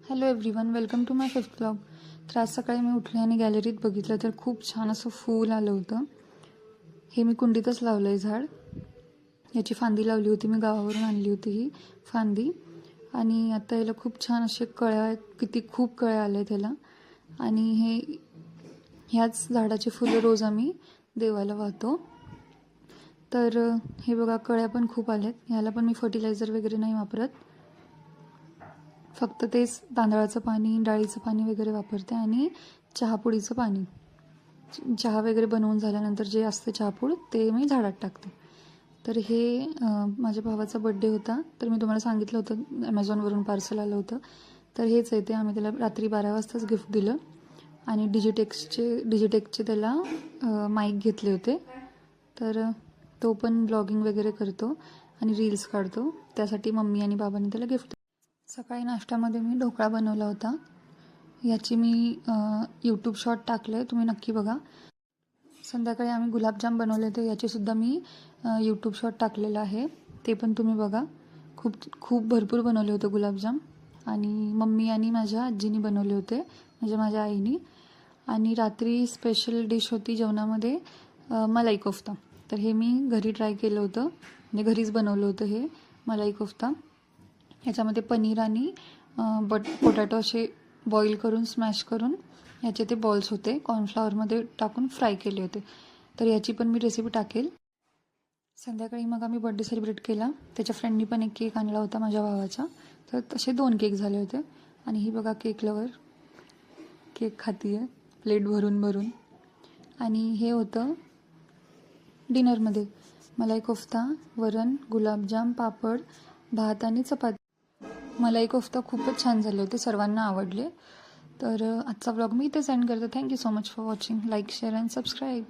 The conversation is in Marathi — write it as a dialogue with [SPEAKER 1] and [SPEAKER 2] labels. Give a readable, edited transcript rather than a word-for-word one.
[SPEAKER 1] Hello everyone, welcome to my fifth blog. तर आज सकाळी मी उठले आणि गॅलरीत बघितलं तर खूप छान असं फूल आलं होतं. हे मी कुंडीतच लावलं आहे झाड. याची फांदी लावली होती, मी गावावरून आणली होती ही फांदी. आणि आता याला खूप छान असे कळ्या, खूप कळ्या आल्या त्याला. आणि ह्याच झाडाची फुलं रोज आम्ही देवाला वाहतो. तर हे बघा, कळ्या पण खूप आल्यात. ह्याला पण मी फर्टिलायझर वगैरे नाही वापरत, फक्त तेच तांदळाचं पाणी, डाळीचं पाणी वगैरे वापरते आणि चहापुडीचं पाणी. चहा वगैरे बनवून झाल्यानंतर जे असतं चहापूड, ते मी झाडात टाकते. तर हे माझ्या भावाचा बड्डे होता, तर मी तुम्हाला सांगितलं होतं ॲमेझॉनवरून पार्सल आलं होतं. तर हेच आहे ते. आम्ही त्याला रात्री 12 वाजताच गिफ्ट दिलं. आणि डिजिटेकचे त्याला माईक घेतले होते. तर तो पण ब्लॉगिंग वगैरे करतो आणि रील्स काढतो. त्यासाठी मम्मी आणि बाबांनी त्याला गिफ्ट. सकाळी नाश्त्यामध्ये मी ढोकळा बनवला होता. याची मी यूट्यूब शॉर्ट टाकले, तुम्ही नक्की बघा. संध्याकाळी आम्ही गुलाबजाम बनवले होते, याचीसुद्धा मी यूट्यूब शॉर्ट टाकलेलं आहे, ते पण तुम्ही बघा. खूप भरपूर बनवले होते गुलाबजाम. आणि मम्मी आणि माझ्या आजीनी बनवले होते, म्हणजे माझ्या आईनी. आणि रात्री स्पेशल डिश होती जेवणामध्ये मलाई कोफ्ता. तर हे मी घरी ट्राय केलं होतं, म्हणजे घरीच बनवलं होतं हे मलाई कोफ्ता. ह्याच्यामध्ये पनीर आणि पोटॅटो असे बॉईल करून, स्मॅश करून याचे ते बॉल्स होते, कॉर्नफ्लॉवरमध्ये टाकून फ्राय केले होते. तर याची पण मी रेसिपी टाकेल. संध्याकाळी मग आम्ही बर्थडे सेलिब्रेट केला. त्याच्या फ्रेंडनी पण एक केक आणला होता माझ्या भावाचा. तर तसे 2 केक झाले होते. आणि ही बघा, केक लवर केक खाती आहे प्लेट भरून भरून. आणि हे होतं डिनरमध्ये मलाई कोफ्ता, वरण, गुलाबजाम, पापड, भात आणि चपाती. मलाई कोफ्ता खूपच छान झाले होते, सर्वांना आवडले. तर आजचा ब्लॉग मी इथेच एंड करते. Thank you so much for watching. Like, share and subscribe.